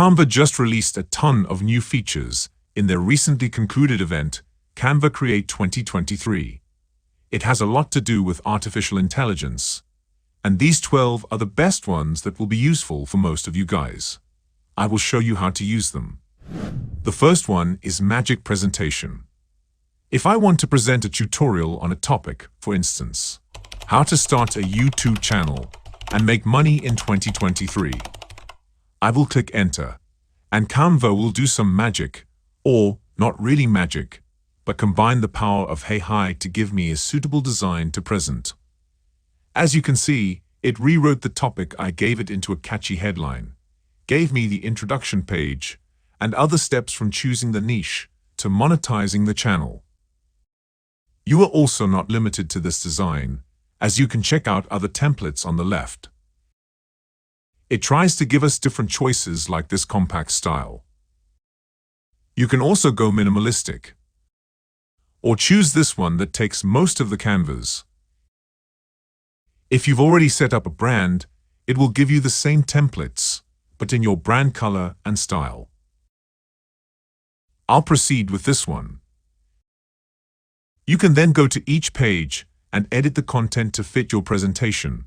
Canva just released a ton of new features in their recently concluded event, Canva Create 2023. It has a lot to do with artificial intelligence, and these 12 are the best ones that will be useful for most of you guys. I will show you how to use them. The first one is Magic Presentation. If I want to present a tutorial on a topic, for instance, how to start a YouTube channel and make money in 2023, I will click Enter, and Canva will do some magic, or not really magic, but combine the power of AI to give me a suitable design to present. As you can see, it rewrote the topic I gave it into a catchy headline, gave me the introduction page, and other steps from choosing the niche to monetizing the channel. You are also not limited to this design, as you can check out other templates on the left. It tries to give us different choices like this compact style. You can also go minimalistic, or choose this one that takes most of the canvas. If you've already set up a brand, it will give you the same templates, but in your brand color and style. I'll proceed with this one. You can then go to each page and edit the content to fit your presentation,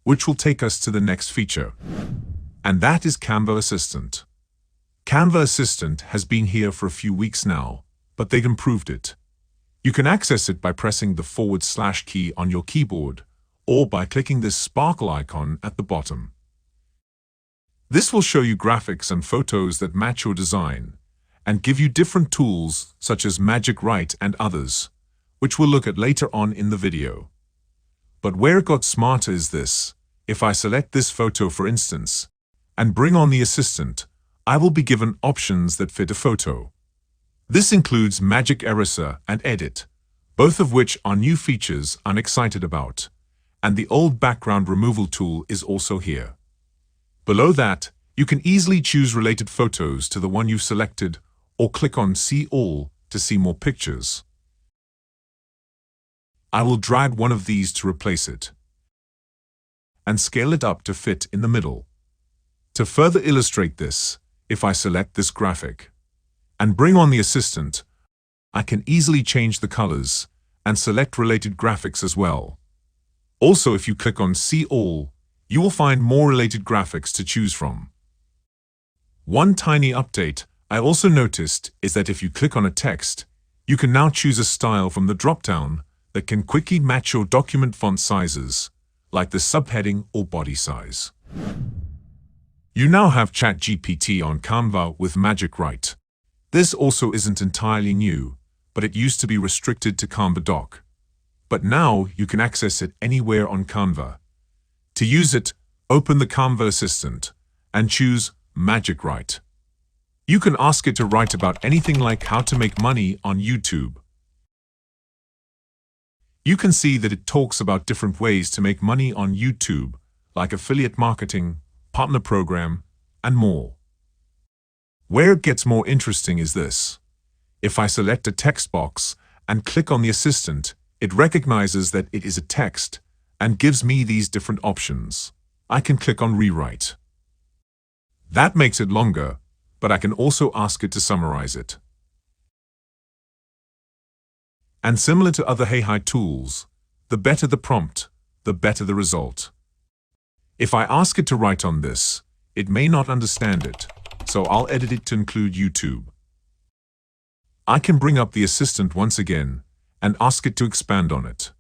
which will take us to the next feature. And that is Canva Assistant. Canva Assistant has been here for a few weeks now, but they've improved it. You can access it by pressing the / key on your keyboard, or by clicking this sparkle icon at the bottom. This will show you graphics and photos that match your design, and give you different tools such as Magic Write and others, which we'll look at later on in the video. But where it got smarter is this. If I select this photo for instance, and bring on the assistant, I will be given options that fit a photo. This includes Magic Eraser and Edit, both of which are new features I'm excited about, and the old background removal tool is also here. Below that, you can easily choose related photos to the one you've selected, or click on See All to see more pictures. I will drag one of these to replace it, and scale it up to fit in the middle. To further illustrate this, if I select this graphic, and bring on the assistant, I can easily change the colors, and select related graphics as well. Also, if you click on See All, you will find more related graphics to choose from. One tiny update I also noticed is that if you click on a text, you can now choose a style from the drop-down that can quickly match your document font sizes, like the subheading or body size. You now have ChatGPT on Canva with Magic Write. This also isn't entirely new, but it used to be restricted to Canva Doc. But now you can access it anywhere on Canva. To use it, open the Canva Assistant and choose Magic Write. You can ask it to write about anything like how to make money on YouTube. You can see that it talks about different ways to make money on YouTube, like affiliate marketing, partner program, and more. Where it gets more interesting is this. If I select a text box and click on the assistant, it recognizes that it is a text and gives me these different options. I can click on Rewrite. That makes it longer, but I can also ask it to summarize it. And similar to other AI tools, the better the prompt, the better the result. If I ask it to write on this, it may not understand it, so I'll edit it to include YouTube. I can bring up the assistant once again and ask it to expand on it.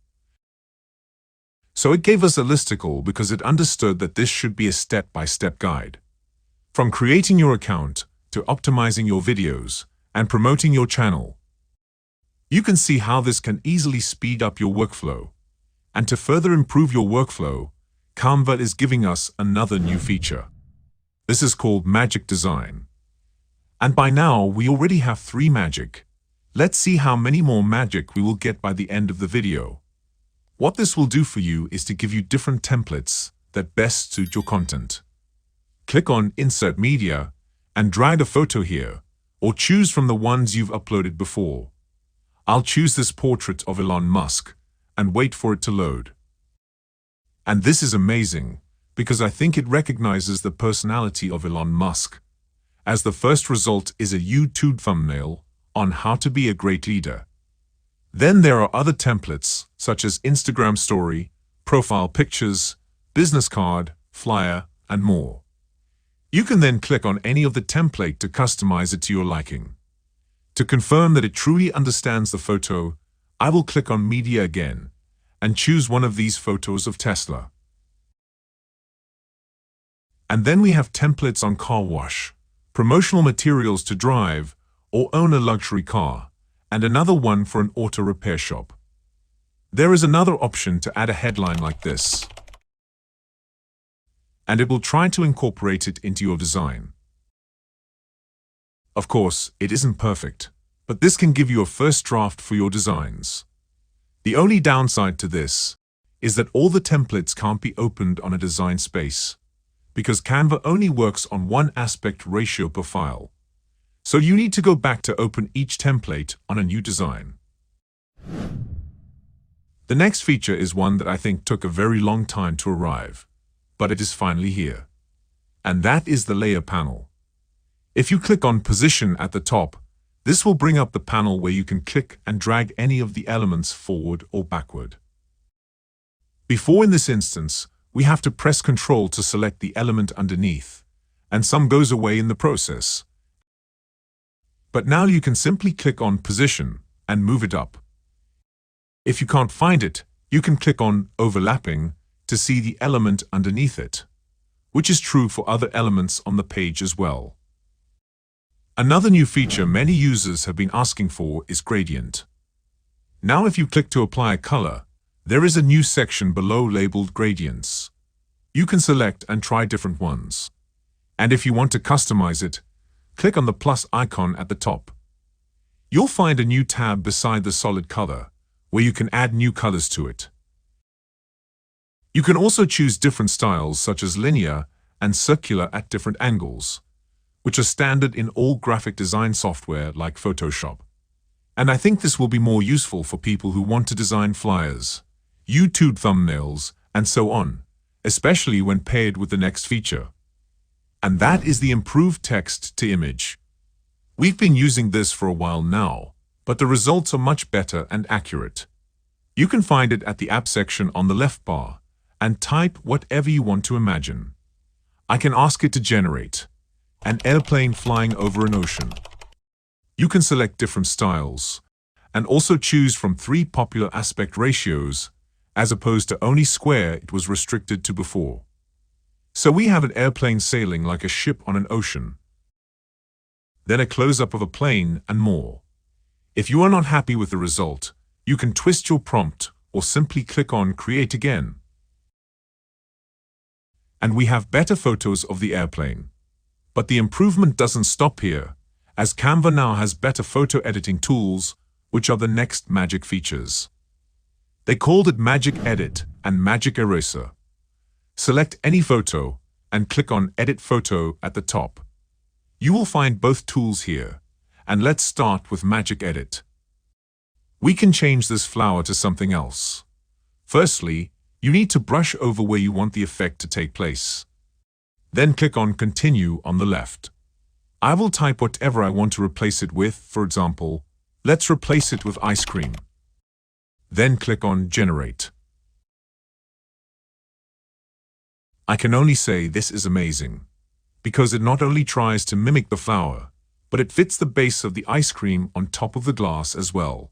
So it gave us a listicle because it understood that this should be a step-by-step guide. From creating your account to optimizing your videos and promoting your channel. You can see how this can easily speed up your workflow. And to further improve your workflow, Canva is giving us another new feature. This is called Magic Design. And by now, we already have 3 magic. Let's see how many more magic we will get by the end of the video. What this will do for you is to give you different templates that best suit your content. Click on Insert Media and drag a photo here, or choose from the ones you've uploaded before. I'll choose this portrait of Elon Musk and wait for it to load. And this is amazing because I think it recognizes the personality of Elon Musk as the first result is a YouTube thumbnail on how to be a great leader. Then there are other templates such as Instagram story, profile pictures, business card, flyer, and more. You can then click on any of the template to customize it to your liking. To confirm that it truly understands the photo, I will click on Media again and choose one of these photos of Tesla. And then we have templates on car wash, promotional materials to drive or own a luxury car, and another one for an auto repair shop. There is another option to add a headline like this, and it will try to incorporate it into your design. Of course, it isn't perfect, but this can give you a first draft for your designs. The only downside to this is that all the templates can't be opened on a design space, because Canva only works on one aspect ratio per file. So you need to go back to open each template on a new design. The next feature is one that I think took a very long time to arrive, but it is finally here. And that is the layer panel. If you click on Position at the top, this will bring up the panel where you can click and drag any of the elements forward or backward. Before in this instance, we have to press Ctrl to select the element underneath, and some goes away in the process. But now you can simply click on Position and move it up. If you can't find it, you can click on Overlapping to see the element underneath it, which is true for other elements on the page as well. Another new feature many users have been asking for is gradient. Now if you click to apply a color, there is a new section below labeled Gradients. You can select and try different ones. And if you want to customize it, click on the plus icon at the top. You'll find a new tab beside the solid color, where you can add new colors to it. You can also choose different styles such as linear and circular at different angles, which are standard in all graphic design software like Photoshop. And I think this will be more useful for people who want to design flyers, YouTube thumbnails, and so on, especially when paired with the next feature. And that is the improved text to image. We've been using this for a while now, but the results are much better and accurate. You can find it at the app section on the left bar and type whatever you want to imagine. I can ask it to generate an airplane flying over an ocean. You can select different styles and also choose from 3 popular aspect ratios as opposed to only square it was restricted to before. So we have an airplane sailing like a ship on an ocean, then a close-up of a plane and more. If you are not happy with the result, you can twist your prompt or simply click on Create again. And we have better photos of the airplane. But the improvement doesn't stop here, as Canva now has better photo editing tools, which are the next magic features. They called it Magic Edit and Magic Eraser. Select any photo and click on Edit Photo at the top. You will find both tools here, and let's start with Magic Edit. We can change this flower to something else. Firstly, you need to brush over where you want the effect to take place. Then click on Continue on the left. I will type whatever I want to replace it with. For example, let's replace it with ice cream. Then click on Generate. I can only say this is amazing, because it not only tries to mimic the flower, but it fits the base of the ice cream on top of the glass as well.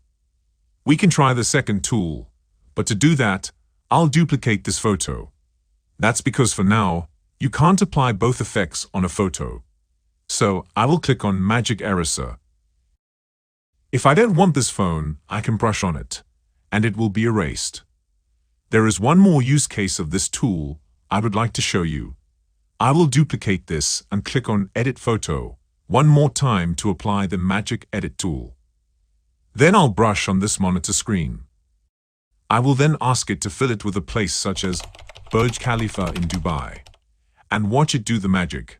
We can try the second tool, but to do that, I'll duplicate this photo. That's because for now, you can't apply both effects on a photo. So I will click on Magic Eraser. If I don't want this phone, I can brush on it, and it will be erased. There is one more use case of this tool I would like to show you. I will duplicate this and click on Edit Photo one more time to apply the Magic Edit tool. Then I'll brush on this monitor screen. I will then ask it to fill it with a place such as Burj Khalifa in Dubai, and watch it do the magic.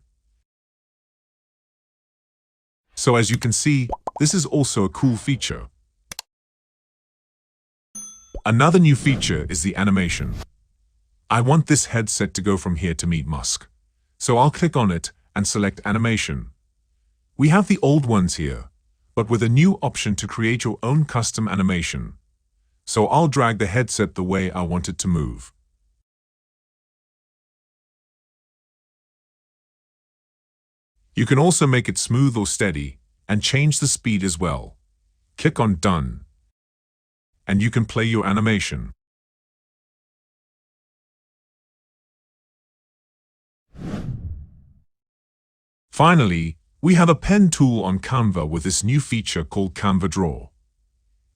So as you can see, this is also a cool feature. Another new feature is the animation. I want this headset to go from here to meet Musk. So I'll click on it and select Animation. We have the old ones here, but with a new option to create your own custom animation. So I'll drag the headset the way I want it to move. You can also make it smooth or steady and change the speed as well. Click on Done, and you can play your animation. Finally, we have a pen tool on Canva with this new feature called Canva Draw.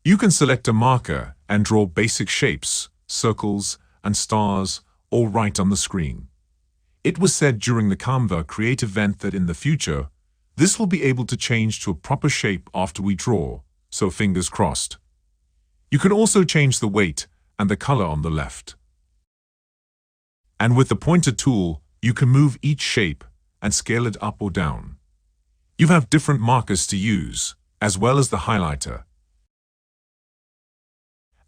You can select a marker and draw basic shapes, circles, and stars, all right on the screen. It was said during the Canva Create event that in the future, this will be able to change to a proper shape after we draw, so fingers crossed. You can also change the weight and the color on the left. And with the pointer tool, you can move each shape and scale it up or down. You have different markers to use, as well as the highlighter.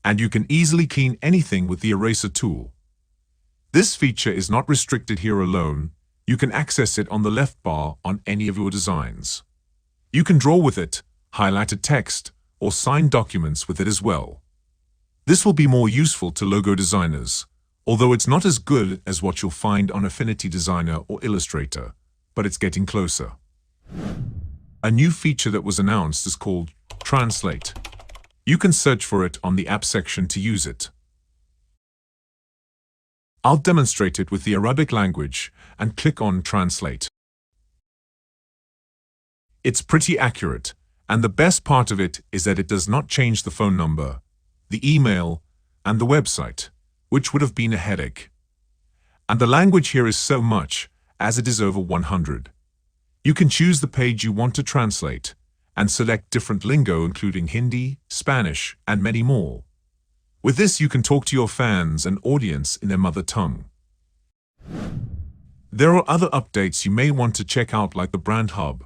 And you can easily clean anything with the eraser tool. This feature is not restricted here alone. You can access it on the left bar on any of your designs. You can draw with it, highlighted text, or sign documents with it as well. This will be more useful to logo designers, although it's not as good as what you'll find on Affinity Designer or Illustrator, but it's getting closer. A new feature that was announced is called Translate. You can search for it on the app section to use it. I'll demonstrate it with the Arabic language and click on Translate. It's pretty accurate, and the best part of it is that it does not change the phone number, the email, and the website, which would have been a headache. And the language here is so much, as it is over 100. You can choose the page you want to translate, and select different lingo including Hindi, Spanish, and many more. With this, you can talk to your fans and audience in their mother tongue. There are other updates you may want to check out like the Brand Hub,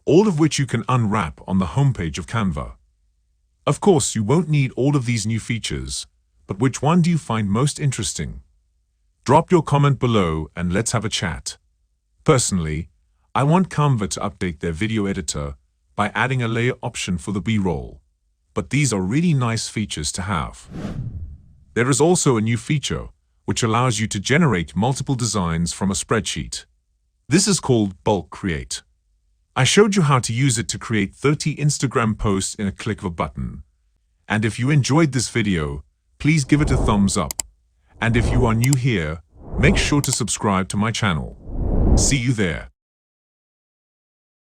all of which you can unwrap on the homepage of Canva. Of course, you won't need all of these new features, but which one do you find most interesting? Drop your comment below and let's have a chat. Personally, I want Canva to update their video editor by adding a layer option for the B-roll. But these are really nice features to have. There is also a new feature which allows you to generate multiple designs from a spreadsheet. This is called Bulk Create. I showed you how to use it to create 30 Instagram posts in a click of a button. And if you enjoyed this video, please give it a thumbs up. And if you are new here, make sure to subscribe to my channel. See you there.